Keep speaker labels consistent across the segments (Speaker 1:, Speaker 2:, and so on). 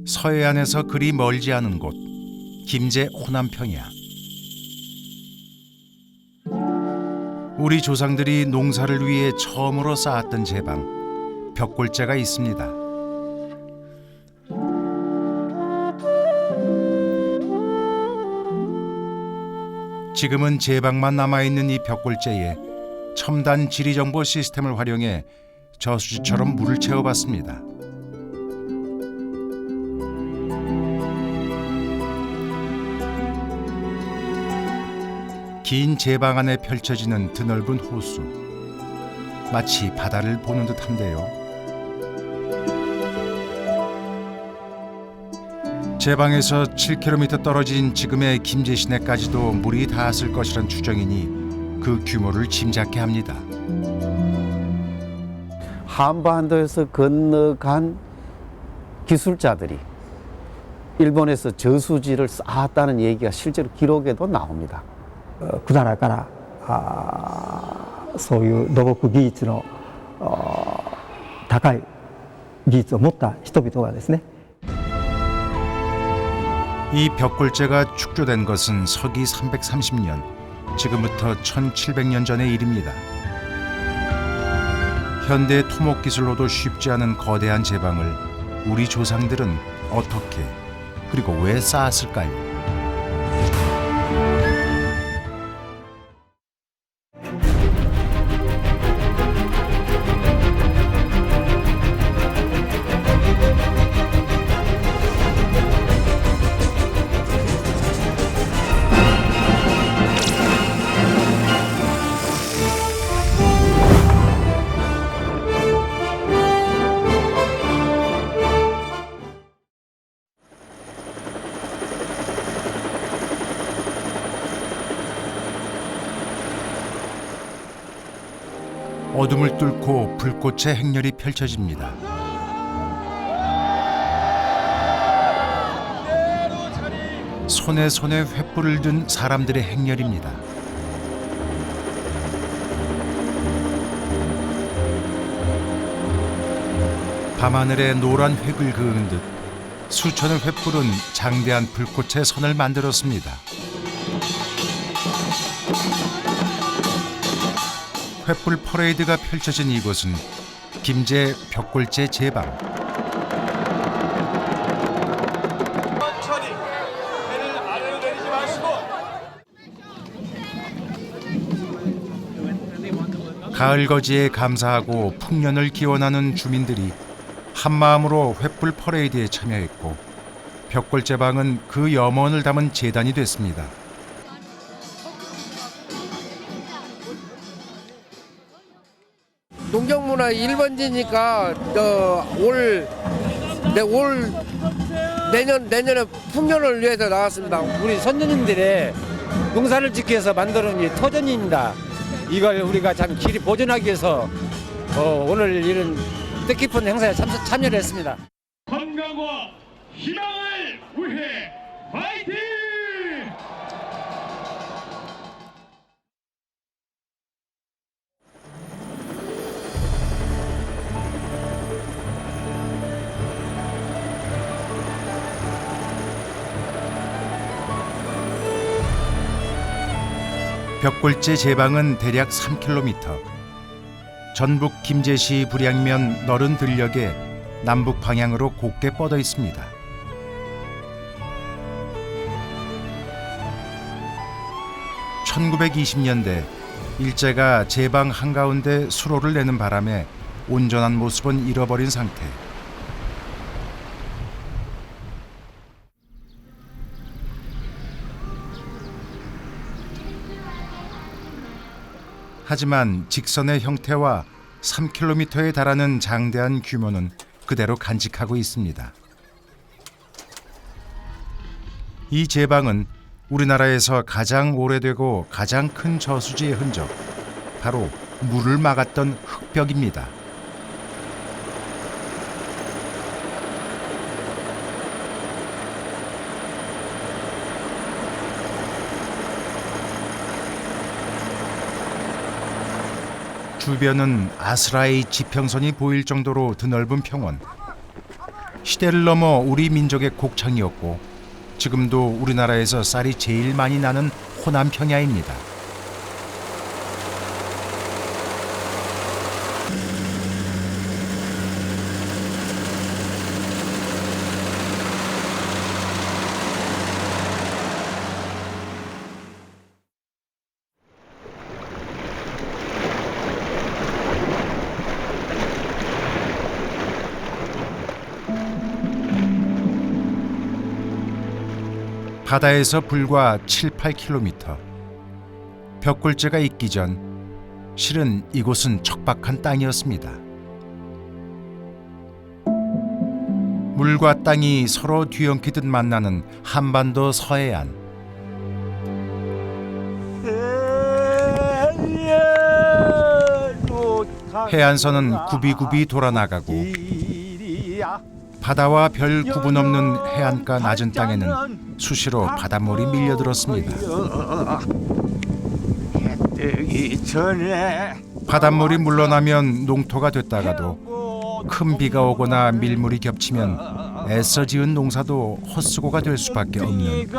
Speaker 1: 서해안에서 그리 멀지 않은 곳, 김제 호남평야. 우리 조상들이 농사를 위해 처음으로 쌓았던 제방, 벽골제가 있습니다. 지금은 제방만 남아있는 이 벽골제에 첨단 지리정보 시스템을 활용해 저수지처럼 물을 채워봤습니다. 긴 제방 안에 펼쳐지는 드넓은 호수, 마치 바다를 보는 듯한데요. 제방에서 7km 떨어진 지금의 김제 시내까지도 물이 닿았을 것이란 추정이니 그 규모를 짐작케 합니다.
Speaker 2: 한반도에서 건너간 기술자들이 일본에서 저수지를 쌓았다는 얘기가 실제로 기록에도 나옵니다.
Speaker 3: 百済からそういう土木技術の高い技術を持った人々がですね
Speaker 1: 이 벽골제가 축조된 것은 서기 330년, 지금부터 1700년 전의 일입니다. 현대 토목 기술로도 쉽지 않은 거대한 제방을 우리 조상들은 어떻게, 그리고 왜 쌓았을까요? 어둠을 뚫고 불꽃의 행렬이 펼쳐집니다. 손에 횃불을 든 사람들의 행렬입니다. 밤하늘에 노란 획을 그은 듯 수천의 횃불은 장대한 불꽃의 선을 만들었습니다. 횃불 퍼레이드가 펼쳐진 이곳은 김제 벽골제 제방.
Speaker 4: 천천히 배를 아래로 내리지 마시고.
Speaker 1: 가을 거지에 감사하고 풍년을 기원하는 주민들이 한마음으로 횃불 퍼레이드에 참여했고 벽골제방은 그 염원을 담은 제단이 됐습니다.
Speaker 5: 농경문화 1번지니까 내년에 풍년을 위해서 나왔습니다.
Speaker 6: 우리 선조님들의 농사를 짓기 위해서 만드는 이 터전입니다. 이걸 우리가 참 길이 보존하기 위해서 오늘 이런 뜻깊은 행사에 참여를 했습니다.
Speaker 4: 건강과 희망을 위해 파이팅!
Speaker 1: 벽골제 제방은 대략 3km. 전북 김제시 불양면 너른 들녘에 남북 방향으로 곱게 뻗어 있습니다. (1920년대) 일제가 제방 한가운데 수로를 내는 바람에 온전한 모습은 잃어버린 상태. 하지만 직선의 형태와 3km에 달하는 장대한 규모는 그대로 간직하고 있습니다. 이 제방은 우리나라에서 가장 오래되고 가장 큰 저수지의 흔적, 바로 물을 막았던 흙벽입니다. 주변은 아스라의 지평선이 보일 정도로 드넓은 평원. 시대를 넘어 우리 민족의 곡창이었고 지금도 우리나라에서 쌀이 제일 많이 나는 호남 평야입니다. 바다에서 불과 7, 8km. 벽골재가 있기 전 실은 이곳은 척박한 땅이었습니다. 물과 땅이 서로 뒤엉키듯 만나는 한반도 서해안. 해안선은 굽이굽이 돌아나가고 바다와 별 구분 없는 해안가 낮은 땅에는 수시로 바닷물이 밀려들었습니다. 바닷물이 물러나면 농토가 됐다가도 큰 비가 오거나 밀물이 겹치면 애써 지은 농사도 헛수고가 될 수밖에 없는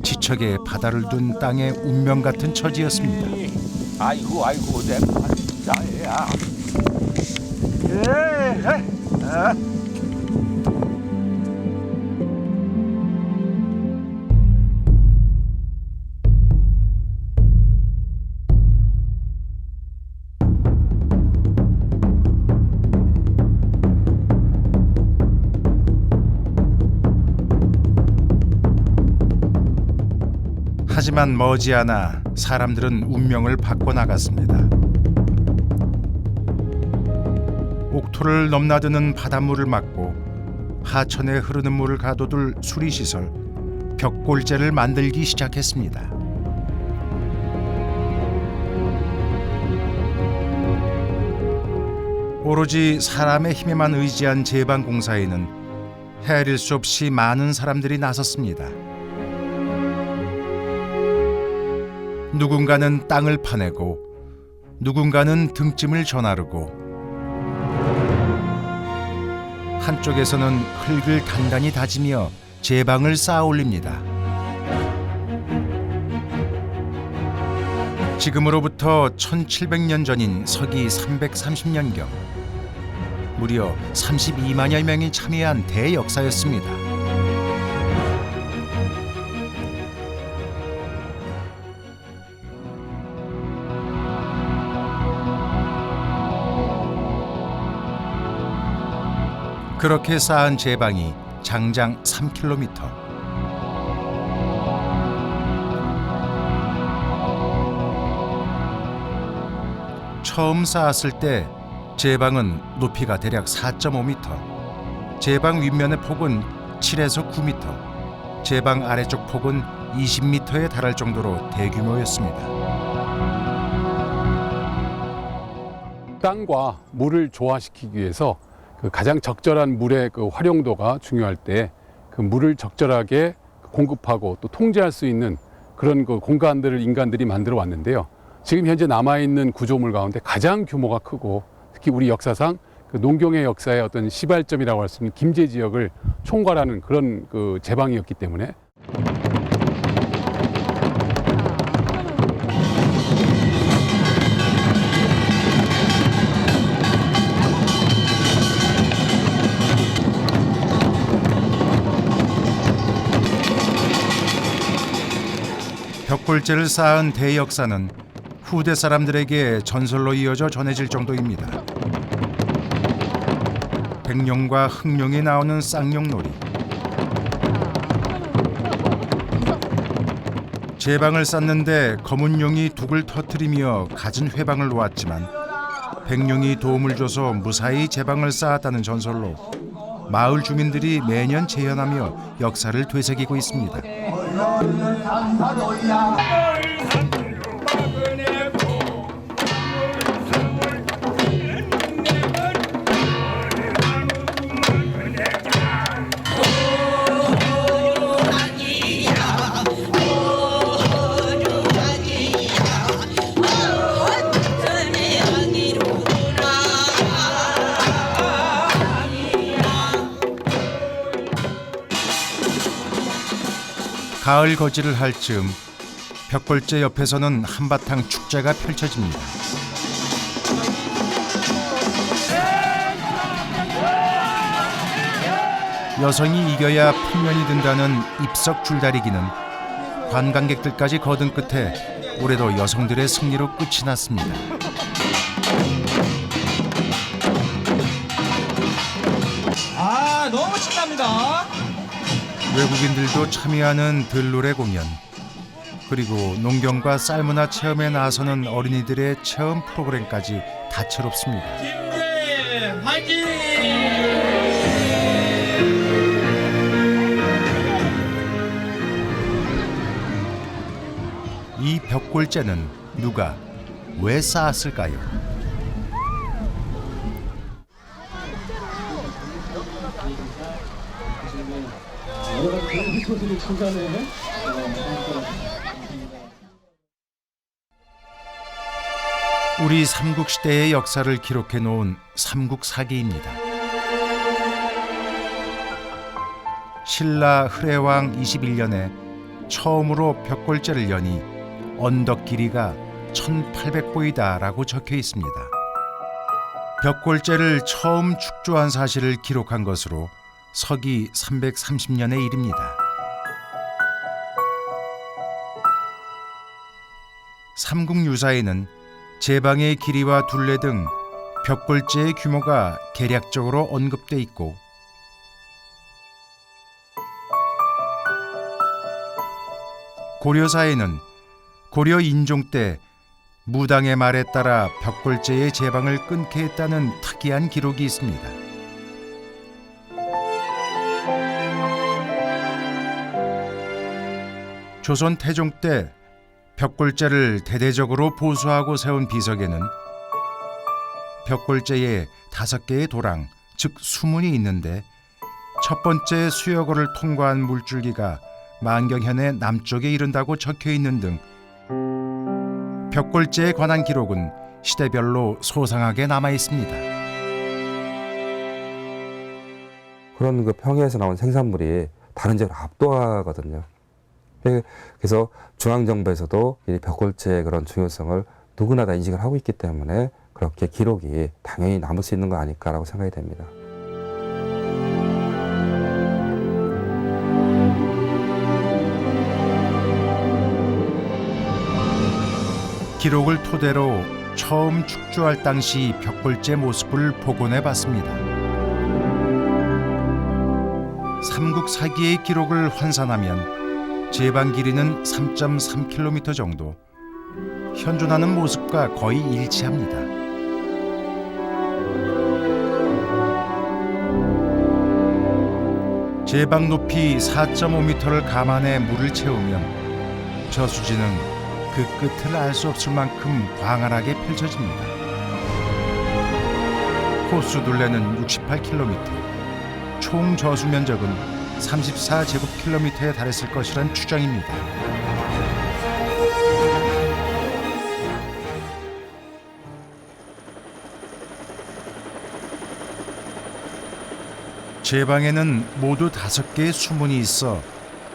Speaker 1: 지척에 바다를 둔 땅의 운명 같은 처지였습니다.
Speaker 7: 아이고 내 팔자야.
Speaker 1: 하지만 머지않아 사람들은 운명을 바꿔나갔습니다. 옥토를 넘나드는 바닷물을 막고 하천에 흐르는 물을 가둬둘 수리시설, 벽골재를 만들기 시작했습니다. 오로지 사람의 힘에만 의지한 제방공사에는 헤아릴 수 없이 많은 사람들이 나섰습니다. 누군가는 땅을 파내고 누군가는 등짐을 전하르고 한쪽에서는 흙을 단단히 다지며 제방을 쌓아 올립니다. 지금으로부터 1700년 전인 서기 330년경 무려 32만여 명이 참여한 대역사였습니다. 그렇게 쌓은 제방이 장장 3km. 처음 쌓았을 때 제방은 높이가 대략 4.5m, 제방 윗면의 폭은 7에서 9m, 제방 아래쪽 폭은 20m에 달할 정도로 대규모였습니다.
Speaker 8: 땅과 물을 조화시키기 위해서 그 가장 적절한 물의 그 활용도가 중요할 때 그 물을 적절하게 공급하고 또 통제할 수 있는 그런 그 공간들을 인간들이 만들어 왔는데요. 지금 현재 남아있는 구조물 가운데 가장 규모가 크고 특히 우리 역사상 그 농경의 역사의 어떤 시발점이라고 할 수 있는 김제 지역을 총괄하는 그런 그 제방이었기 때문에
Speaker 1: 벽골재를 쌓은 대역사는 후대 사람들에게 전설로 이어져 전해질 정도입니다. 백룡과 흑룡이 나오는 쌍용놀이, 제방을 쌓는데 검은 용이 둑을 터뜨리며 갖은 회방을 놓았지만 백룡이 도움을 줘서 무사히 제방을 쌓았다는 전설로 마을 주민들이 매년 재현하며 역사를 되새기고 있습니다. 가을 거지를 할 즈음 벽골제 옆에서는 한바탕 축제가 펼쳐집니다. 여성이 이겨야 풍년이 든다는 입석 줄다리기는 관광객들까지 거둔 끝에 올해도 여성들의 승리로 끝이 났습니다.
Speaker 9: 아, 너무 신납니다.
Speaker 1: 외국인들도 참여하는 들노래 공연, 그리고 농경과 쌀문화 체험에 나서는 어린이들의 체험 프로그램까지 다채롭습니다.
Speaker 4: 김제 화이팅!
Speaker 1: 이 벽골제는 누가 왜 쌓았을까요? 우리 삼국시대의 역사를 기록해 놓은 삼국사기입니다. 신라 흐레왕 21년에 처음으로 벽골제를 여니 언덕 길이가 1800보이다라고 적혀 있습니다. 벽골제를 처음 축조한 사실을 기록한 것으로 서기 330년의 일입니다. 삼국유사에는 제방의 길이와 둘레 등 벽골제의 규모가 개략적으로 언급돼 있고, 고려사에는 고려 인종 때 무당의 말에 따라 벽골제의 제방을 끊게 했다는 특이한 기록이 있습니다. 조선 태종 때 벽골제를 대대적으로 보수하고 세운 비석에는 벽골제에 5개의 도랑, 즉 수문이 있는데 첫 번째 수여고를 통과한 물줄기가 만경현의 남쪽에 이른다고 적혀 있는 등 벽골제에 관한 기록은 시대별로 소상하게 남아 있습니다.
Speaker 10: 그런 그 평야에서 나온 생산물이 다른 지역을 압도하거든요. 그래서 중앙정부에서도 이 벽골제의 그런 중요성을 누구나 다 인식을 하고 있기 때문에 그렇게 기록이 당연히 남을 수 있는 거 아닐까라고 생각이 됩니다.
Speaker 1: 기록을 토대로 처음 축조할 당시 벽골제 모습을 복원해 봤습니다. 삼국사기의 기록을 환산하면 제방 길이는 3.3km 정도, 현존하는 모습과 거의 일치합니다. 제방 높이 4.5m를 감안해 물을 채우면 저수지는 그 끝을 알 수 없을 만큼 광활하게 펼쳐집니다. 호수 둘레는 68km, 총 저수 면적은 34제곱킬로미터에 달했을 것이란 추정입니다. 제방에는 모두 5개의 수문이 있어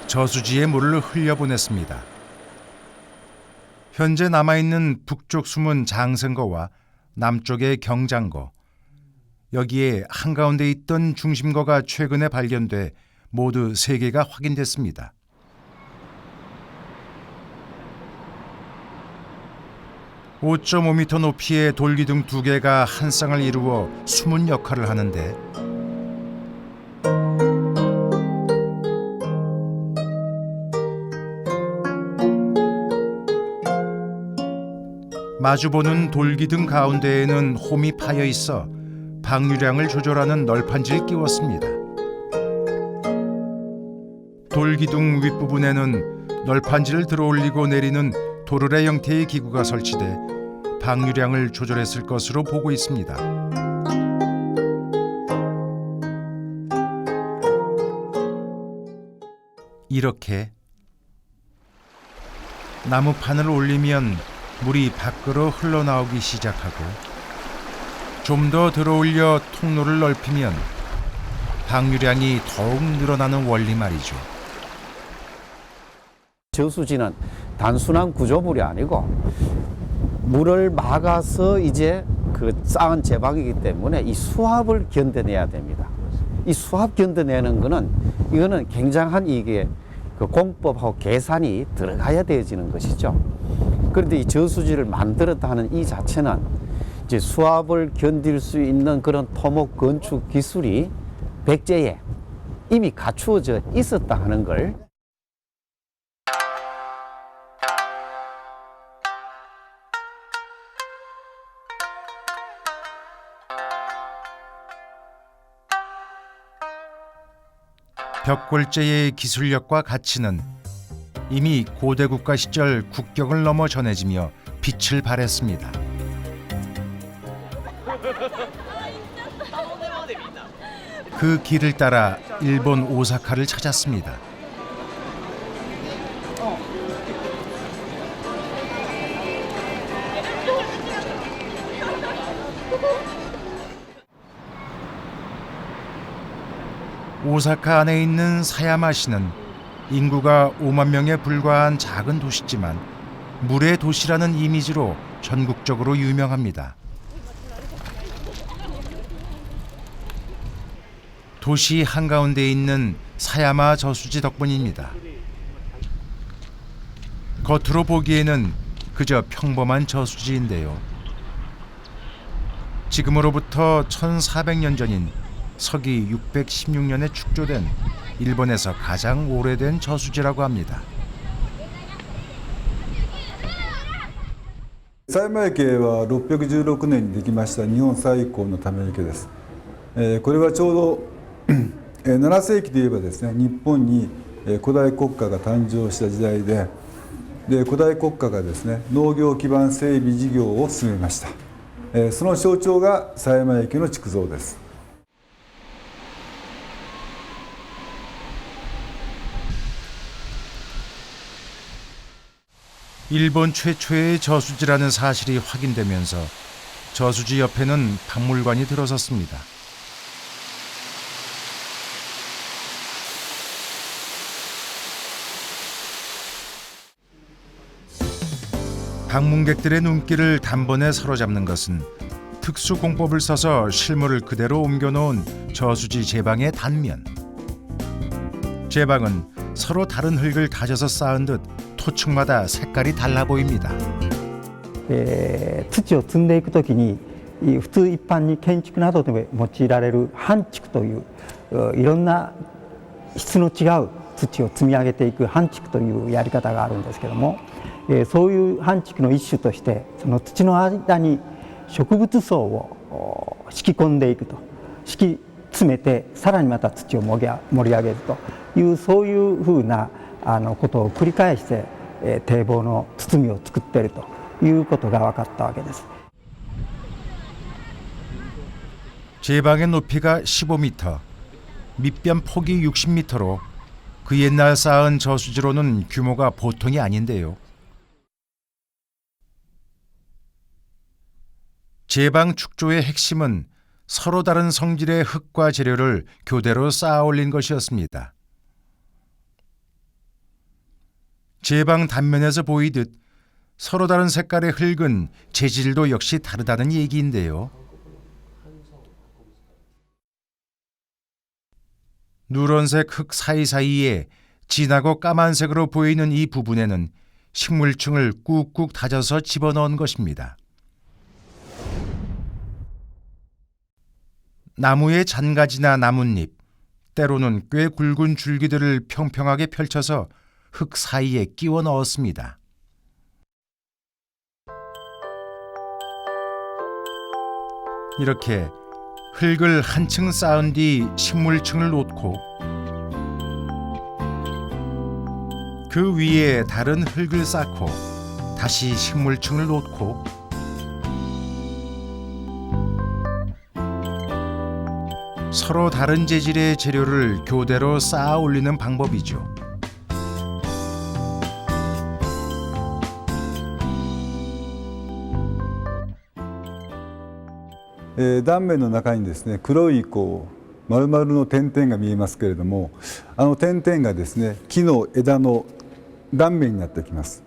Speaker 1: 저수지의 물을 흘려보냈습니다. 현재 남아있는 북쪽 수문 장승거와 남쪽의 경장거, 여기에 한가운데 있던 중심거가 최근에 발견돼 모두 3개가 확인됐습니다. (5.5m) 높이의 돌기둥 2개가 한 쌍을 이루어 수문 역할을 하는데, 마주보는 돌기둥 가운데에는 홈이 파여 있어 방류량을 조절하는 널판지를 끼웠습니다. 돌기둥 윗부분에는 널판지를 들어올리고 내리는 도르래 형태의 기구가 설치돼 방류량을 조절했을 것으로 보고 있습니다. 이렇게 나무판을 올리면 물이 밖으로 흘러나오기 시작하고, 좀 더 들어올려 통로를 넓히면 방류량이 더욱 늘어나는 원리 말이죠.
Speaker 2: 저수지는 단순한 구조물이 아니고 물을 막아서 이제 그 쌓은 제방이기 때문에 이 수압을 견뎌내야 됩니다. 이 수압 견뎌내는 거는 이거는 굉장한 이게 그 공법하고 계산이 들어가야 되어지는 것이죠. 그런데 이 저수지를 만들었다는 이 자체는 이제 수압을 견딜 수 있는 그런 토목 건축 기술이 백제에 이미 갖추어져 있었다 하는 걸
Speaker 1: 벽골제의 기술력과 가치는 이미 고대 국가 시절 국경을 넘어 전해지며 빛을 발했습니다. 그 길을 따라 일본 오사카를 찾았습니다. 오사카 안에 있는 사야마시는 인구가 5만 명에 불과한 작은 도시지만 물의 도시라는 이미지로 전국적으로 유명합니다. 도시 한가운데 있는 사야마 저수지 덕분입니다. 겉으로 보기에는 그저 평범한 저수지인데요. 지금으로부터 1400년 전인 서기 616년에 축조된 일본에서 가장 오래된 저수지라고 합니다.
Speaker 11: 狭山池は616年にできました日本最古のため池です。これはちょうど7世紀で言えばですね、日本に古代国家が誕生した時代で、古代国家がですね、農業基盤整備事業を進めました。その象徴が狭山池の築造です。
Speaker 1: 일본 최초의 저수지라는 사실이 확인되면서 저수지 옆에는 박물관이 들어섰습니다. 방문객들의 눈길을 단번에 사로잡는 것은 특수 공법을 써서 실물을 그대로 옮겨놓은 저수지 제방의 단면. 제방은 서로 다른 흙을 다져서 쌓은 듯 토층마다 색깔이 달라 보입니다.
Speaker 3: 土を積んでいくときに普通一般に建築などで用いられる半築といういろんな質の違う土を積み上げていく半築というやり方があるんですけども、そういう半築の一種としてその土の間に植物層を敷き込んでいくと、敷き詰めてさらにまた土を盛り上げるというそういうふうなことを繰り返して堤防の包みを作っているということが分かったわけです。
Speaker 1: 제방의 높이가 15m, 밑변 폭이 60m로 그 옛날 쌓은 저수지로는 규모가 보통이 아닌데요. 제방 축조의 핵심은 서로 다른 성질의 흙과 재료를 교대로 쌓아 올린 것이었습니다. 제방 단면에서 보이듯 서로 다른 색깔의 흙은 재질도 역시 다르다는 얘기인데요. 누런색 흙 사이사이에 진하고 까만색으로 보이는 이 부분에는 식물층을 꾹꾹 다져서 집어넣은 것입니다. 나무의 잔가지나 나뭇잎, 때로는 꽤 굵은 줄기들을 평평하게 펼쳐서 흙 사이에 끼워 넣었습니다. 이렇게 흙을 한층 쌓은 뒤 식물층을 놓고 그 위에 다른 흙을 쌓고 다시 식물층을 놓고 서로 다른 재질의 재료를 교대로 쌓아 올리는 방법이죠.
Speaker 11: 断面の中にですね、黒いこう丸々の点々が見えますけれども、あの点々がですね、木の枝の断面になってきます。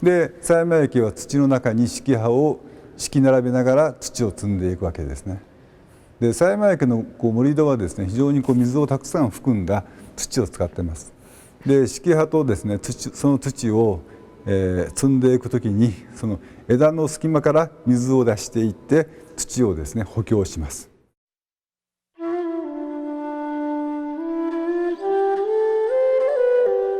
Speaker 11: で狭山池は土の中に敷葉を敷き並べながら土を積んでいくわけですね。で狭山池の盛り土はですね、非常に水をたくさん含んだ土を使っています。で敷葉とですね、その土を、積んでいくときにその枝の隙間から水を出していって土をですね補強します。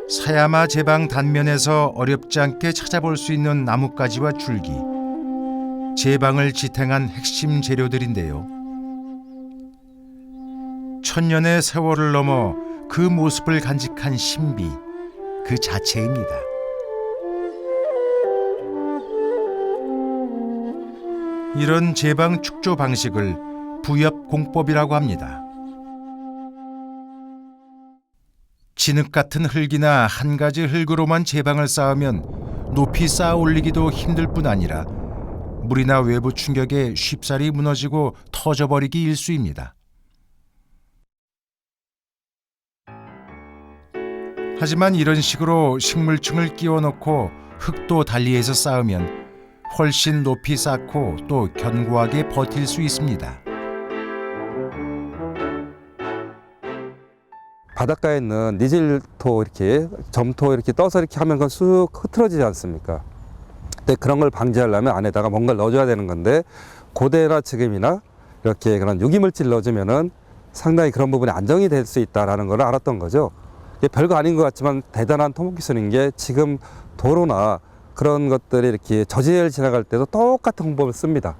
Speaker 1: 사야마 제방 단면에서 어렵지 않게 찾아볼 수 있는 나뭇가지와 줄기, 제방을 지탱한 핵심 재료들인데요. 천년의 세월을 넘어 그 모습을 간직한 신비 그 자체입니다. 이런 제방 축조 방식을 부엽공법이라고 합니다. 진흙 같은 흙이나 한 가지 흙으로만 제방을 쌓으면 높이 쌓아 올리기도 힘들 뿐 아니라 물이나 외부 충격에 쉽사리 무너지고 터져버리기 일쑤입니다. 하지만 이런 식으로 식물층을 끼워 넣고 흙도 달리해서 쌓으면 훨씬 높이 쌓고 또 견고하게 버틸 수 있습니다.
Speaker 10: 바닷가에 있는 니질토 이렇게 점토 이렇게 떠서 이렇게 하면 그건 쑥 흐트러지지 않습니까? 근데 그런 걸 방지하려면 안에다가 뭔가를 넣어줘야 되는 건데 고대나 지금이나 이렇게 그런 유기물질 넣어주면은 상당히 그런 부분이 안정이 될 수 있다라는 걸 알았던 거죠. 이게 별거 아닌 것 같지만 대단한 토목기술인 게 지금 도로나 그런 것들이 이렇게 저지대를 지나갈 때도 똑같은 공법을 씁니다.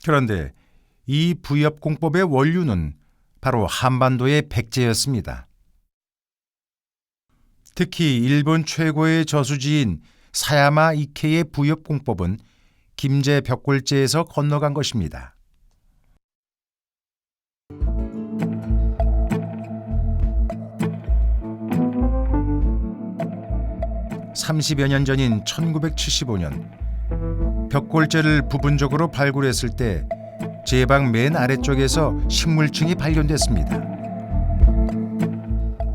Speaker 1: 그런데 이 부엽공법의 원류는 바로 한반도의 백제였습니다. 특히 일본 최고의 저수지인 사야마 이케의 부엽공법은 김제 벽골제에서 건너간 것입니다. 30여 년 전인 1975년 벽골제를 부분적으로 발굴했을 때 제방 맨 아래쪽에서 식물층이 발견됐습니다.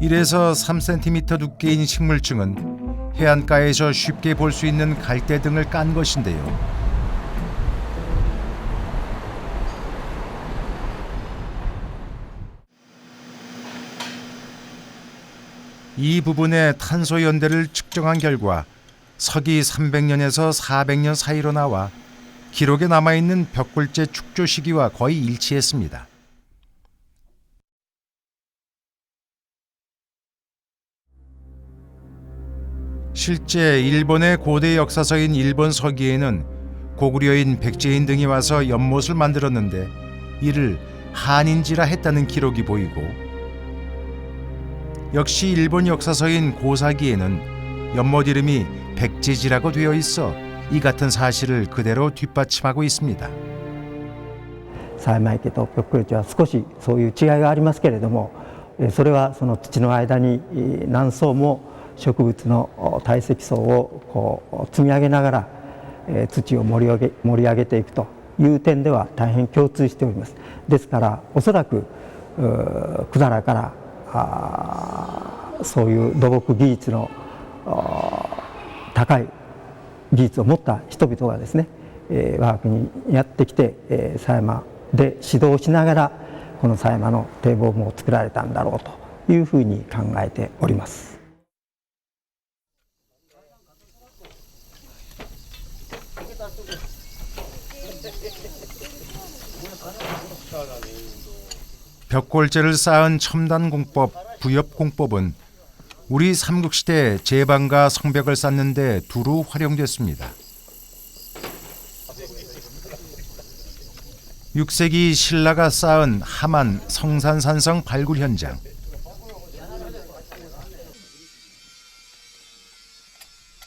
Speaker 1: 1에서 3cm 두께인 식물층은 해안가에서 쉽게 볼 수 있는 갈대 등을 깐 것인데요. 이 부분의 탄소 연대를 측정한 결과 서기 300년에서 400년 사이로 나와 기록에 남아있는 벽골제 축조 시기와 거의 일치했습니다. 실제 일본의 고대 역사서인 일본 서기에는 고구려인 백제인 등이 와서 연못을 만들었는데 이를 한인지라 했다는 기록이 보이고, 역시 일본 역사서인 고사기에는 연못 이름이 백제지라고 되어 있어 이 같은 사실을 그대로 뒷받침하고 있습니다.
Speaker 3: 狭山池と벽골제は少しそういう違いがありますけれども、それはその土の間に何層も植物の堆積層をこう積み上げながら土を盛り上げていくという点では大変共通しております。ですからおそらく百済からそういう土木技術の高い技術を持った人々がですね、我が国にやってきて狭山で指導しながらこの狭山の堤防も作られたんだろうというふうに考えております。
Speaker 1: 벽골제를 쌓은 첨단 공법 부엽공법은 우리 삼국시대 제방과 성벽을 쌓는 데 두루 활용됐습니다. 6세기 신라가 쌓은 함안 성산산성 발굴 현장.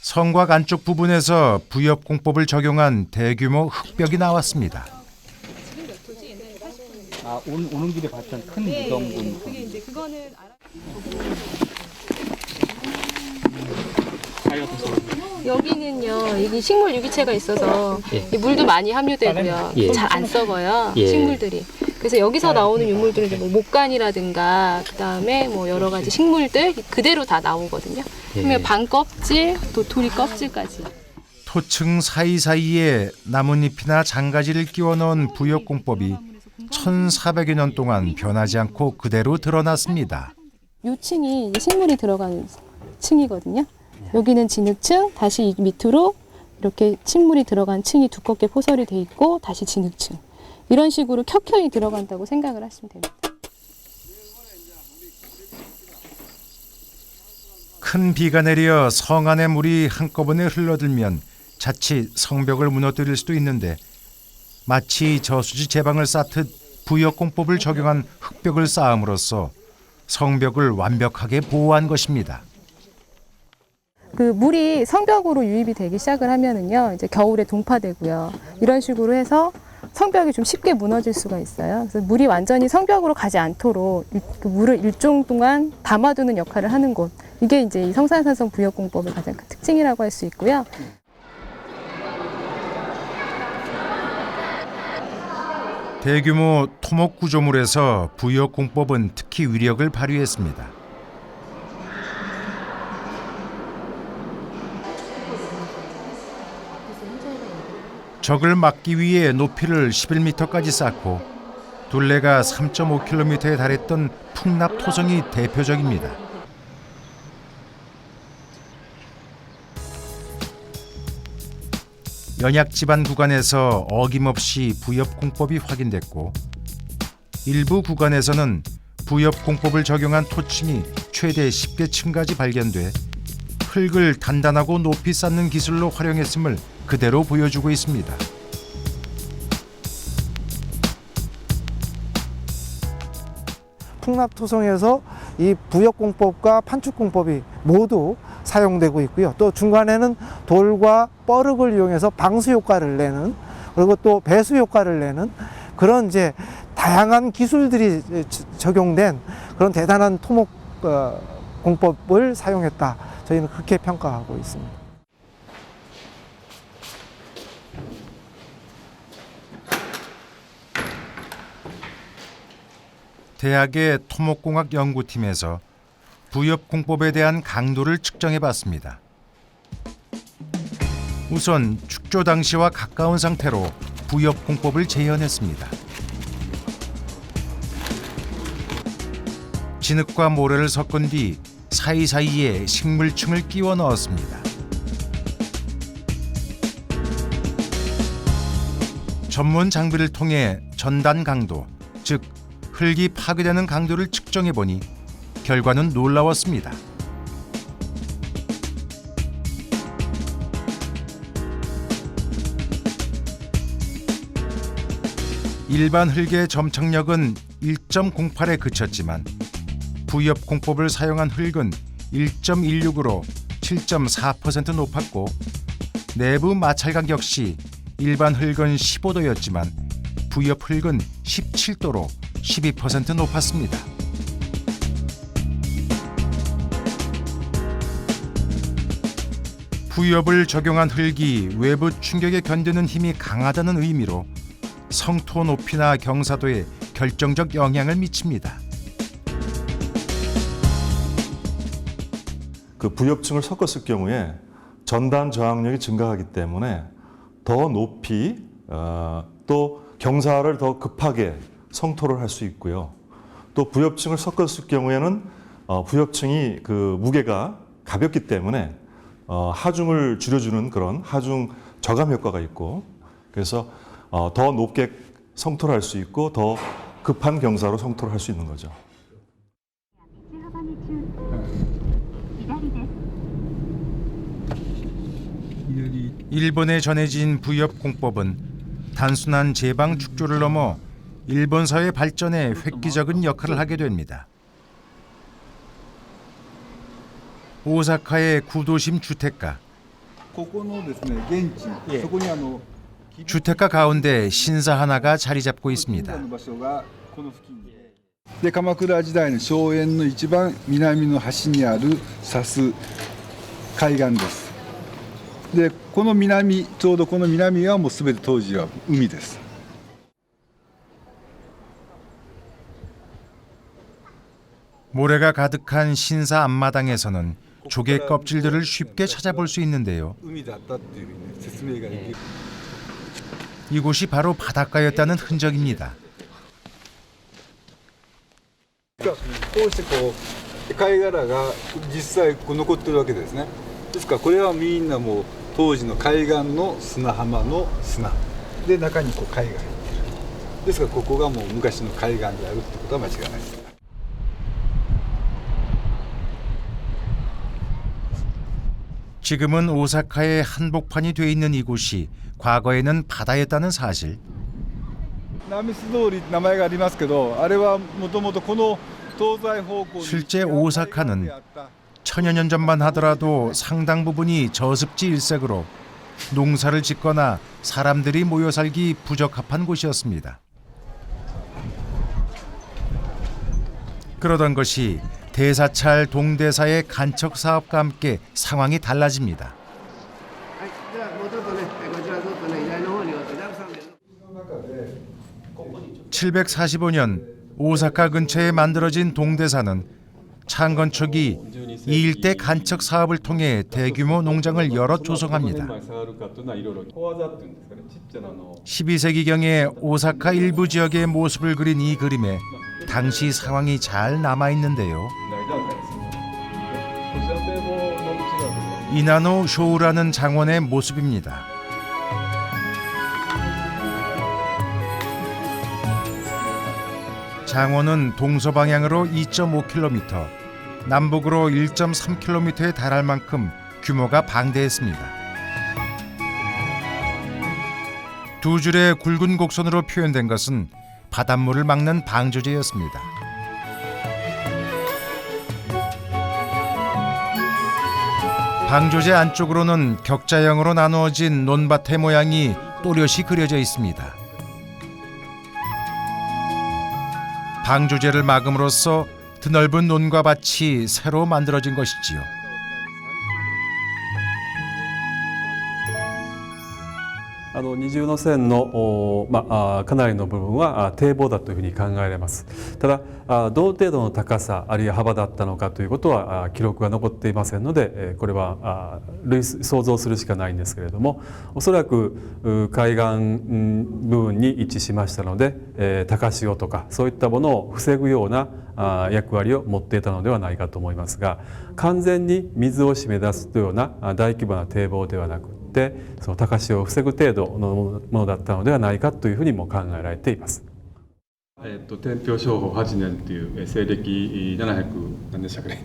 Speaker 1: 성곽 안쪽 부분에서 부엽공법을 적용한 대규모 흙벽이 나왔습니다.
Speaker 12: 아, 오는 길에 봤던 큰 무덤군.
Speaker 13: 그게 이제 그거는 여기는요, 여기 식물 유기체가 있어서 물도 많이 함유되고요. 잘 안 썩어요, 식물들이. 그래서 여기서 나오는 유물들은 이제 뭐 목간이라든가 그다음에 뭐 여러 가지 식물들 그대로 다 나오거든요. 그러면 반 껍질, 도토리 껍질까지.
Speaker 1: 토층 사이사이에 나뭇잎이나 장가지를 끼워 넣은 부역공법이 1400여 년 동안 변하지 않고 그대로 드러났습니다.
Speaker 13: 이 층이 식물이 들어간 층이거든요. 여기는 진흙층, 다시 이 밑으로 이렇게 식물이 들어간 층이 두껍게 포설이 돼 있고 다시 진흙층. 이런 식으로 켜켜이 들어간다고 생각을 하시면 됩니다.
Speaker 1: 큰 비가 내려 성 안의 물이 한꺼번에 흘러들면 자칫 성벽을 무너뜨릴 수도 있는데 마치 저수지 제방을 쌓듯 부역공법을 적용한 흙벽을 쌓음으로써 성벽을 완벽하게 보호한 것입니다.
Speaker 13: 그 물이 성벽으로 유입이 되기 시작을 하면은요, 이제 겨울에 동파되고요. 이런 식으로 해서 성벽이 좀 쉽게 무너질 수가 있어요. 그래서 물이 완전히 성벽으로 가지 않도록 그 물을 일정 동안 담아두는 역할을 하는 곳. 이게 이제 이 성산산성 부역공법의 가장 큰 특징이라고 할 수 있고요.
Speaker 1: 대규모 토목 구조물에서 부역공법은 특히 위력을 발휘했습니다. 적을 막기 위해 높이를 11m까지 쌓고 둘레가 3.5km에 달했던 풍납 토성이 대표적입니다. 연약 지반 구간에서 어김없이 부역공법이 확인됐고 일부 구간에서는 부역공법을 적용한 토층이 최대 10개 층까지 발견돼 흙을 단단하고 높이 쌓는 기술로 활용했음을 그대로 보여주고 있습니다.
Speaker 14: 풍납토성에서 이 부역공법과 판축공법이 모두 사용되고 있고요. 또 중간에는 돌과 뻐륵을 이용해서 방수 효과를 내는, 그리고 또 배수 효과를 내는 그런 이제 다양한 기술들이 적용된 그런 대단한 토목 공법을 사용했다. 저희는 그렇게 평가하고 있습니다.
Speaker 1: 대학의 토목공학 연구팀에서 부역공법에 대한 강도를 측정해봤습니다. 우선 축조 당시와 가까운 상태로 부역공법을 재현했습니다. 진흙과 모래를 섞은 뒤 사이사이에 식물층을 끼워 넣었습니다. 전문 장비를 통해 전단 강도, 즉 흙이 파괴되는 강도를 측정해보니 결과는 놀라웠습니다. 일반 흙의 점착력은 1.08에 그쳤지만 부역공법을 사용한 흙은 1.16으로 7.4% 높았고 내부 마찰각 역시 일반 흙은 15도였지만 부역 흙은 17도로 12% 높았습니다. 부역을 적용한 흙이 외부 충격에 견디는 힘이 강하다는 의미로 성토 높이나 경사도에 결정적 영향을 미칩니다.
Speaker 15: 그 부역층을 섞었을 경우에 전단 저항력이 증가하기 때문에 더 높이 또 경사를 더 급하게 성토를 할 수 있고요. 또 부역층을 섞었을 경우에는 부역층이 그 무게가 가볍기 때문에 하중을 줄여주는 그런 하중 저감 효과가 있고, 그래서 더 높게 성토를 할 수 있고 더 급한 경사로 성토를 할 수 있는 거죠.
Speaker 1: 일본에 전해진 부역공법은 단순한 제방 축조를 넘어 일본 사회 발전에 획기적인 역할을 하게 됩니다. 오사카의 구도심 주택가. 주택가 가운데 신사 하나가 자리 잡고 있습니다.
Speaker 11: で鎌倉時代の荘園の一番南の端にある砂州海岸です。でこの南、ちょうどこの南はもう全て当時は海です。
Speaker 1: 모래가 가득한 신사 앞마당에서는 조개 껍질들을 쉽게 찾아볼 수 있는데요. 이곳이 바로 바닷가였다는 흔적입니다.
Speaker 11: こうしてこう貝殻が実際残ってるわけですね。ですからこれはみんなもう当時の海岸の砂浜の砂で中にこう貝が入ってる。ですからここがもう昔の海岸であるってことは間違いないです。
Speaker 1: 지금은 오사카의 한복판이 돼 있는 이곳이 과거에는 바다였다는 사실.
Speaker 11: ナミス通りって名前がありますけど、あれはもともとこの東西方向に
Speaker 1: 실제 오사카는 천여 년 전만 하더라도 상당 부분이 저습지 일색으로 농사를 짓거나 사람들이 모여 살기 부적합한 곳이었습니다. 그러던 것이 대사찰 동대사의 간척 사업과 함께 상황이 달라집니다. 745년 오사카 근처에 만들어진 동대사는 창건 초기 이 일대 간척 사업을 통해 대규모 농장을 여러 조성합니다. 12세기경에 오사카 일부 지역의 모습을 그린 이 그림에 당시 상황이 잘 남아있는데요. 이나노 쇼우라는 장원의 모습입니다. 장원은 동서방향으로 2.5km, 남북으로 1.3km에 달할 만큼 규모가 방대했습니다. 두 줄의 굵은 곡선으로 표현된 것은 바닷물을 막는 방조제였습니다. 방조제 안쪽으로는 격자형으로 나누어진 논밭의 모양이 또렷이 그려져 있습니다. 방조제를 막음으로써 드넓은 논과 밭이 새로 만들어진 것이지요.
Speaker 16: 二重の線のかなりの部分は堤防だというふうに考えられます。ただどの程度の高さあるいは幅だったのかということは記録が残っていませんので、これは想像するしかないんですけれども、おそらく海岸部分に位置しましたので、高潮とかそういったものを防ぐような役割を持っていたのではないかと思いますが、完全に水を締め出すというような大規模な堤防ではなく、その高潮を防ぐ程度のものだったのではないかというふうにも考えられています。天平商法8年という西暦700何でしたかね、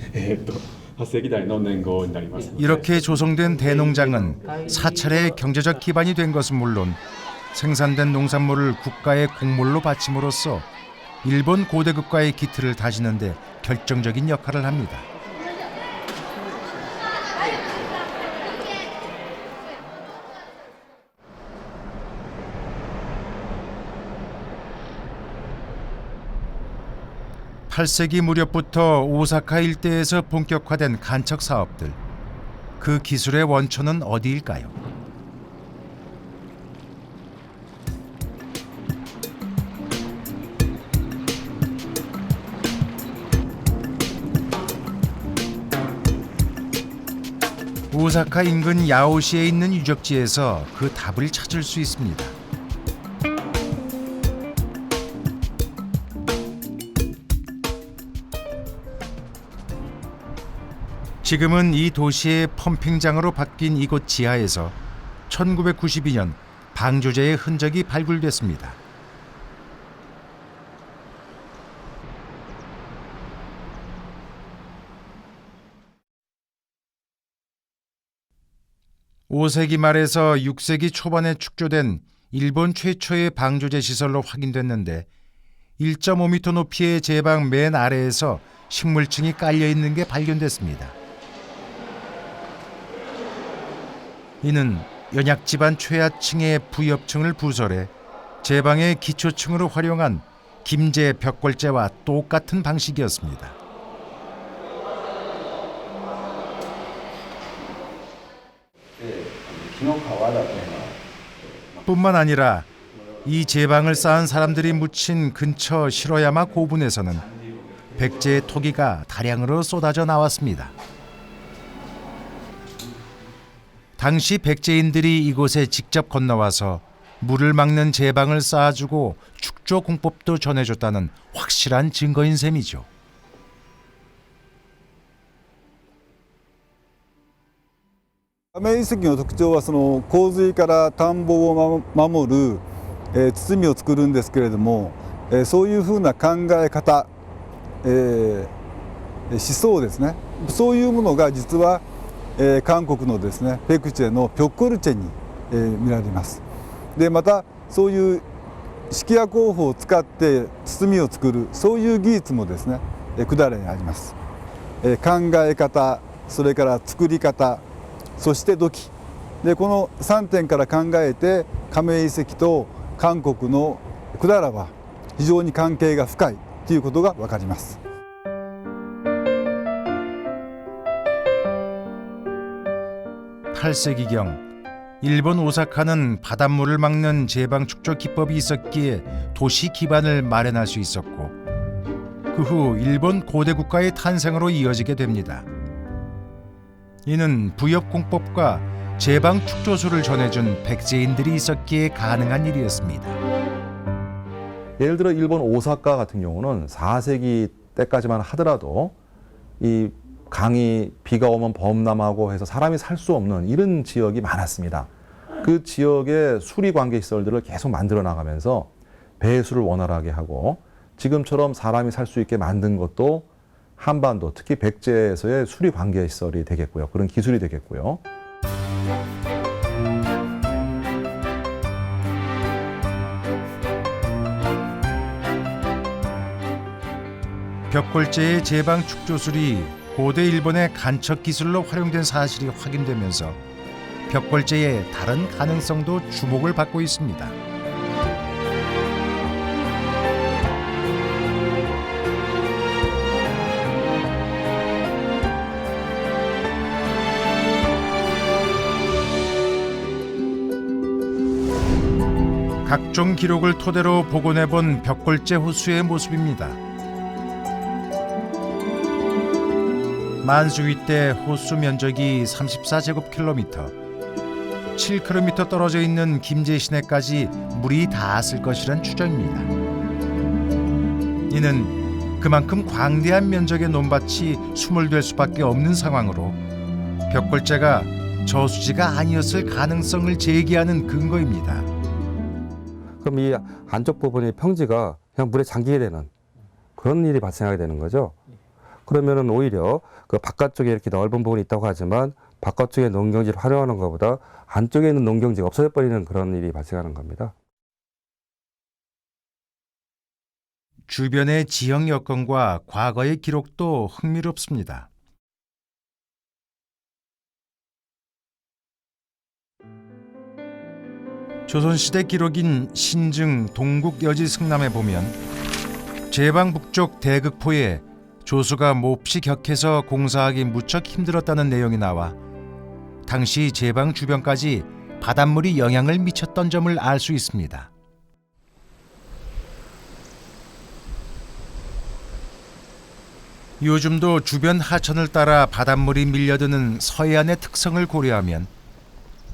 Speaker 16: 8世紀代の年号になります。
Speaker 1: 이렇게 조성된 대농장은 사찰의 경제적 기반이 된 것은 물론 생산된 농산물을 국가의 곡물로 바침으로써 일본 고대 국가의 기틀을 다지는 데 결정적인 역할을 합니다. (8세기) 무렵부터 오사카 일대에서 본격화된 간척 사업들. 그 기술의 원천은 어디일까요? 오사카 인근 야오시에 있는 유적지에서 그 답을 찾을 수 있습니다. 지금은 이 도시의 펌핑장으로 바뀐 이곳 지하에서 1992년 방조제의 흔적이 발굴됐습니다. (5세기) 말에서 (6세기) 초반에 축조된 일본 최초의 방조제 시설로 확인됐는데 1.5m 높이의 제방 맨 아래에서 식물층이 깔려 있는 게 발견됐습니다. 이는 연약 집안 최하층의 부엽층을 부설해 제방의 기초층으로 활용한 김제 벽골재와 똑같은 방식이었습니다. 뿐만 아니라 이 제방을 쌓은 사람들이 묻힌 근처 시로야마 고분에서는 백제의 토기가 다량으로 쏟아져 나왔습니다. 당시 백제인들이 이곳에 직접 건너와서 물을 막는 제방을 쌓아주고 축조 공법도 전해줬다는 확실한 증거인 셈이죠.
Speaker 11: 亀井遺跡の特徴はその洪水から田んぼを守る、包みを作るんですけれども、そういうふうな考え方、思想ですね、そういうものが実は、韓国のですねペクチェのピョッコルチェに、見られます。でまたそういう式屋工法を使って包みを作るそういう技術もですね百済にあります。考え方、それから作り方、そして土器でこの3点から考えて亀井遺跡と韓国の百済は非常に関係が深いということが分かります。
Speaker 1: 8세기경 일본 오사카는 바닷물을 막는 제방 축조 기법이 있었기에 도시 기반을 마련할 수 있었고 그 후 일본 고대 국가의 탄생으로 이어지게 됩니다. 이는 부엽공법과 제방 축조술을 전해준 백제인들이 있었기에 가능한 일이었습니다.
Speaker 15: 예를 들어 일본 오사카 같은 경우는 4세기 때까지만 하더라도 이 강이 비가 오면 범람하고 해서 사람이 살 수 없는 이런 지역이 많았습니다. 그 지역의 수리 관계 시설들을 계속 만들어 나가면서 배수를 원활하게 하고 지금처럼 사람이 살 수 있게 만든 것도 한반도, 특히 백제에서의 수리 관계 시설이 되겠고요. 그런 기술이 되겠고요.
Speaker 1: 벽골제의 제방 축조술이 고대 일본의 간척 기술로 활용된 사실이 확인되면서 벽골제의 다른 가능성도 주목을 받고 있습니다. 각종 기록을 토대로 복원해본 벽골제 호수의 모습입니다. 만수위 때 호수 면적이 34제곱킬로미터, 7km 떨어져 있는 김제시내까지 물이 닿았을 것이란 추정입니다. 이는 그만큼 광대한 면적의 논밭이 수몰될 수밖에 없는 상황으로 벽골제가 저수지가 아니었을 가능성을 제기하는 근거입니다.
Speaker 10: 그럼 이 안쪽 부분이 평지가 그냥 물에 잠기게 되는 그런 일이 발생하게 되는 거죠. 그러면은 오히려 그 바깥쪽에 이렇게 넓은 부분이 있다고 하지만 바깥쪽에 농경지를 활용하는 것보다 안쪽에 있는 농경지가 없어져 버리는 그런 일이 발생하는 겁니다.
Speaker 1: 주변의 지형 여건과 과거의 기록도 흥미롭습니다. 조선시대 기록인 신증 동국여지 승남에 보면 제방 북쪽 대극포에 조수가 몹시 격해서 공사하기 무척 힘들었다는 내용이 나와 당시 제방 주변까지 바닷물이 영향을 미쳤던 점을 알 수 있습니다. 요즘도 주변 하천을 따라 바닷물이 밀려드는 서해안의 특성을 고려하면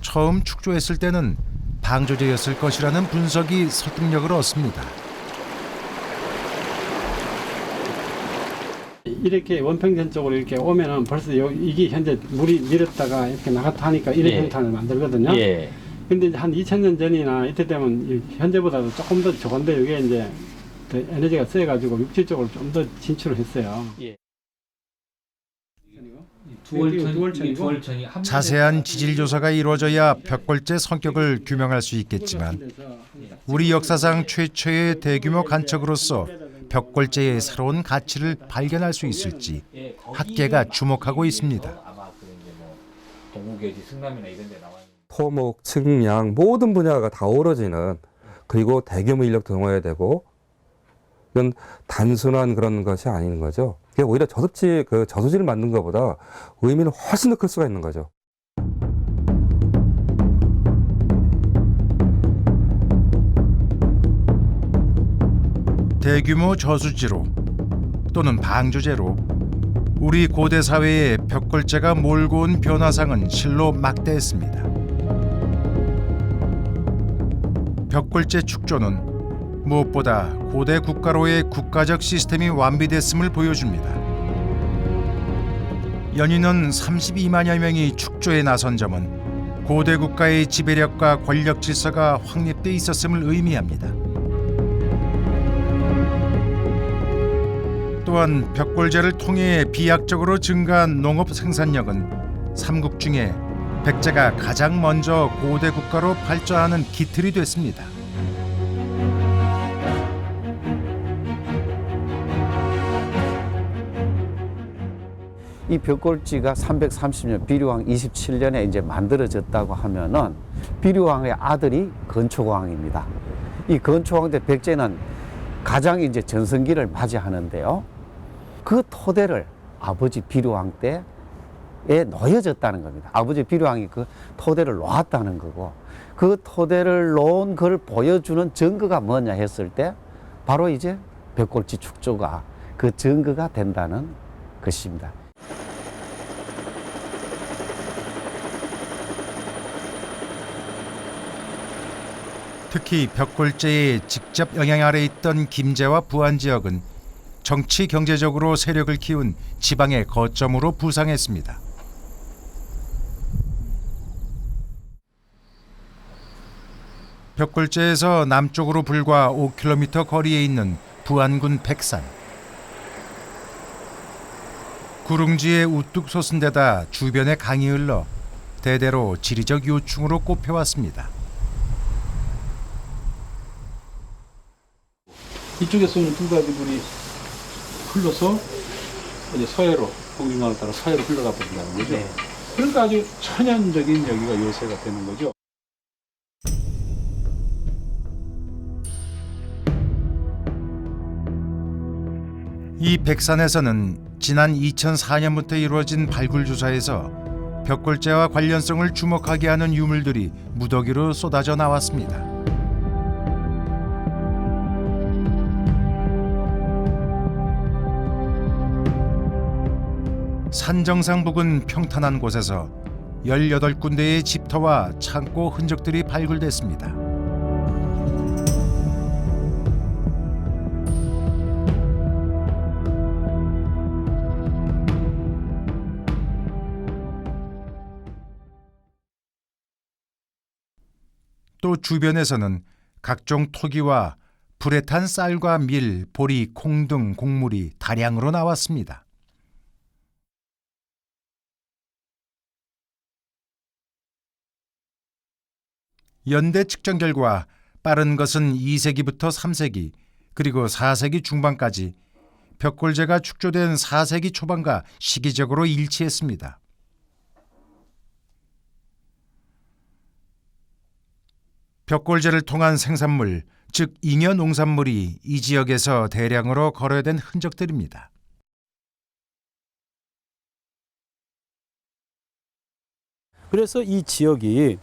Speaker 1: 처음 축조했을 때는 방조제였을 것이라는 분석이 설득력을 얻습니다.
Speaker 17: 이렇게 원평전 쪽으로 이렇게 오면은 벌써 이게 현재 물이 밀었다가 이렇게 나갔다 하니까 이런 형태를 만들거든요. 근데 한 2000년 전이나 이때 되면 현재보다도 조금 더 적은데 이게 이제 그 에너지가 세가지고 육지 쪽으로 좀 더 진출을 했어요.
Speaker 1: 자세한 지질 조사가 이루어져야 벽골제 성격을 규명할 수 있겠지만 우리 역사상 최초의 대규모 간척으로서 벽골제의 새로운 가치를 발견할 수 있을지 학계가 주목하고 있습니다.
Speaker 10: 토목, 측량 모든 분야가 다 어우러지는 그리고 대규모 인력 동원해야 되고 이건 단순한 그런 것이 아닌 거죠. 그게 오히려 저수지를 만든 것보다 의미는 훨씬 더 클 수가 있는 거죠.
Speaker 1: 대규모 저수지로 또는 방조제로 우리 고대 사회에 벽골제가 몰고 온 변화상은 실로 막대했습니다. 벽골제 축조는 무엇보다 고대 국가로의 국가적 시스템이 완비됐음을 보여줍니다. 연인원 32만여 명이 축조에 나선 점은 고대 국가의 지배력과 권력 질서가 확립돼 있었음을 의미합니다. 또한 벽골제를 통해 비약적으로 증가한 농업 생산력은 삼국 중에 백제가 가장 먼저 고대 국가로 발전하는 기틀이 됐습니다.
Speaker 2: 이 벽골지가 330년 비류왕 27년에 이제 만들어졌다고 하면은 비류왕의 아들이 건초왕입니다. 이 건초왕 때 백제는 가장 이제 전성기를 맞이하는데요. 그 토대를 아버지 비류왕 때에 놓여졌다는 겁니다. 아버지 비류왕이 그 토대를 놓았다는 거고, 그 토대를 놓은 걸 보여주는 증거가 뭐냐 했을 때 바로 이제 벽골지 축조가 그 증거가 된다는 것입니다.
Speaker 1: 특히 벽골제의 직접 영향 아래 있던 김제와 부안 지역은 정치 경제적으로 세력을 키운 지방의 거점으로 부상했습니다. 벽골제에서 남쪽으로 불과 5km 거리에 있는 부안군 백산. 구릉지에 우뚝 솟은 데다 주변에 강이 흘러 대대로 지리적 요충으로 꼽혀왔습니다.
Speaker 12: 이쪽에서 오는 두 가지 물이 흘러서 이제 서해로 공중강을 따라 서해로 흘러가 버린다는 거죠. 네. 그러니까 아주 천연적인 여기가 요새가 되는 거죠.
Speaker 1: 이 백산에서는 지난 2004년부터 이루어진 발굴 조사에서 벽골제와 관련성을 주목하게 하는 유물들이 무더기로 쏟아져 나왔습니다. 산 정상 부근 평탄한 곳에서 18군데의 집터와 창고 흔적들이 발굴됐습니다. 또 주변에서는 각종 토기와 불에 탄 쌀과 밀, 보리, 콩 등 곡물이 다량으로 나왔습니다. 연대 측정 결과 빠른 것은 2세기부터 3세기 그리고 4세기 중반까지 벽골제가 축조된 4세기 초반과 시기적으로 일치했습니다. 벽골제를 통한 생산물, 즉 잉여 농산물이 이 지역에서 대량으로 거래된 흔적들입니다.
Speaker 12: 그래서 이 지역이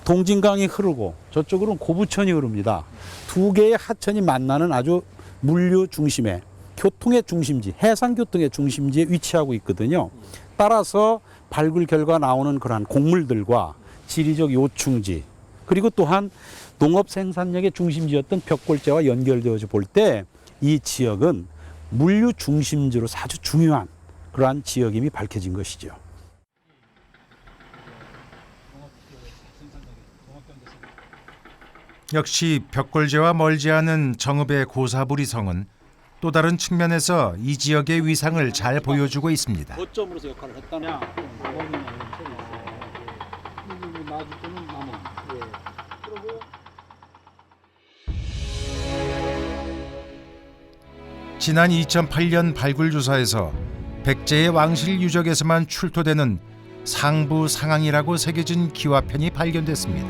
Speaker 12: 동진강이 흐르고 저쪽으로는 고부천이 흐릅니다. 두 개의 하천이 만나는 아주 물류 중심에, 교통의 중심지, 해상교통의 중심지에 위치하고 있거든요. 따라서 발굴 결과 나오는 그러한 곡물들과 지리적 요충지, 그리고 또한 농업 생산력의 중심지였던 벽골제와 연결되어서 볼 때 이 지역은 물류 중심지로 아주 중요한 그러한 지역임이 밝혀진 것이죠.
Speaker 1: 역시 벽골제와 멀지 않은 정읍의 고사부리성은 또 다른 측면에서 이 지역의 위상을 잘 보여주고 있습니다.
Speaker 12: 거점으로서 역할을 했다는
Speaker 1: 지난 2008년 발굴 조사에서 백제의 왕실 유적에서만 출토되는 상부 상항이라고 새겨진 기와편이 발견됐습니다.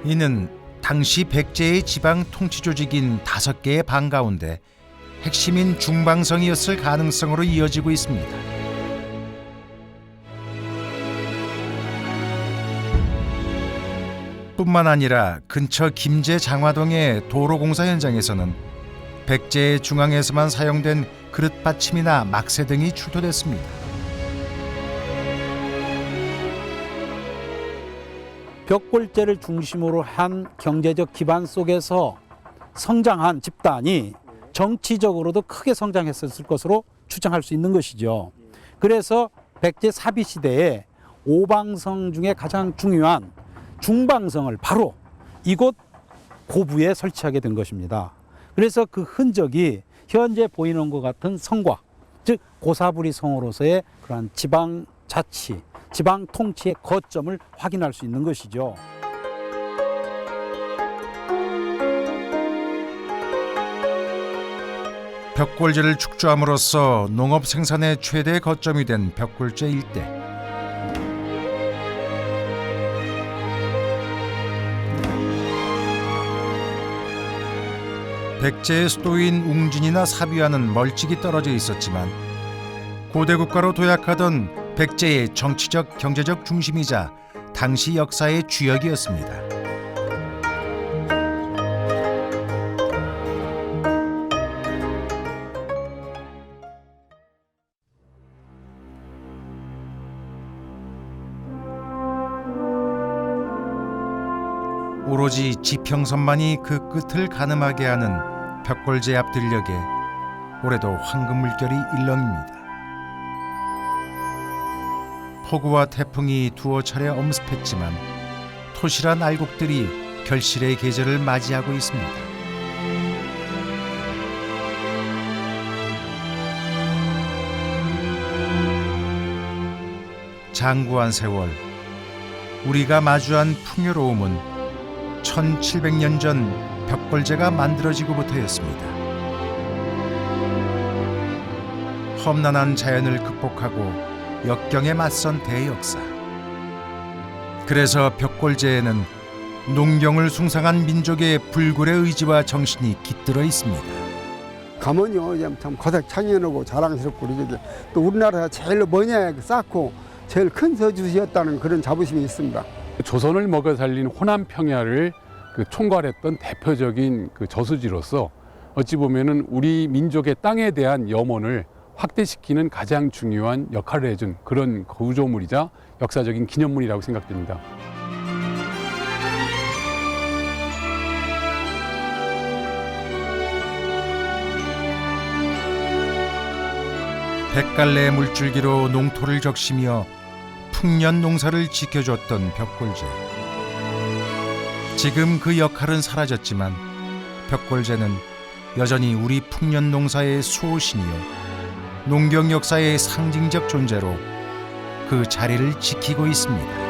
Speaker 1: 이는 당시 백제의 지방 통치 조직인 5개의 방 가운데 핵심인 중방성이었을 가능성으로 이어지고 있습니다. 뿐만 아니라 근처 김제 장화동의 도로공사 현장에서는 백제의 중앙에서만 사용된 그릇 받침이나 막새 등이 출토됐습니다.
Speaker 12: 벽골제를 중심으로 한 경제적 기반 속에서 성장한 집단이 정치적으로도 크게 성장했을 것으로 추정할 수 있는 것이죠. 그래서 백제 사비 시대에 오방성 중에 가장 중요한 중방성을 바로 이곳 고부에 설치하게 된 것입니다. 그래서 그 흔적이 현재 보이는 것 같은 성과, 즉 고사부리 성으로서의 그러한 지방 자치, 지방 통치의 거점을 확인할 수 있는 것이죠.
Speaker 1: 벽골제를 축조함으로써 농업 생산의 최대 거점이 된 벽골제 일대. 백제의 수도인 웅진이나 사비와는 멀찍이 떨어져 있었지만 고대 국가로 도약하던 백제의 정치적 경제적 중심이자 당시 역사의 주역이었습니다. 오로지 지평선만이 그 끝을 가늠하게 하는 벽골제 앞 들녘에 올해도 황금 물결이 일렁입니다. 폭우와 태풍이 두어 차례 엄습했지만 토실한 알곡들이 결실의 계절을 맞이하고 있습니다. 장구한 세월, 우리가 마주한 풍요로움은 1700년 전 벽골제가 만들어지고부터였습니다. 험난한 자연을 극복하고 역경에 맞선 대역사. 그래서 벽골제에는 농경을 숭상한 민족의 불굴의 의지와 정신이 깃들어 있습니다.
Speaker 18: 가면요 참 고작 창연하고 자랑스럽고 이게 또 우리나라 제일 뭐냐 쌓고 제일 큰 서주시였다는 그런 자부심이 있습니다.
Speaker 8: 조선을 먹여 살린 호남 평야를 총괄했던 대표적인 저수지로서 어찌 보면은 우리 민족의 땅에 대한 염원을 확대시키는 가장 중요한 역할을 해준 그런 구조물이자 역사적인 기념물이라고 생각됩니다.
Speaker 1: 백갈래 물줄기로 농토를 적시며 풍년 농사를 지켜줬던 벽골제. 지금 그 역할은 사라졌지만 벽골제는 여전히 우리 풍년 농사의 수호신이요 농경 역사의 상징적 존재로 그 자리를 지키고 있습니다.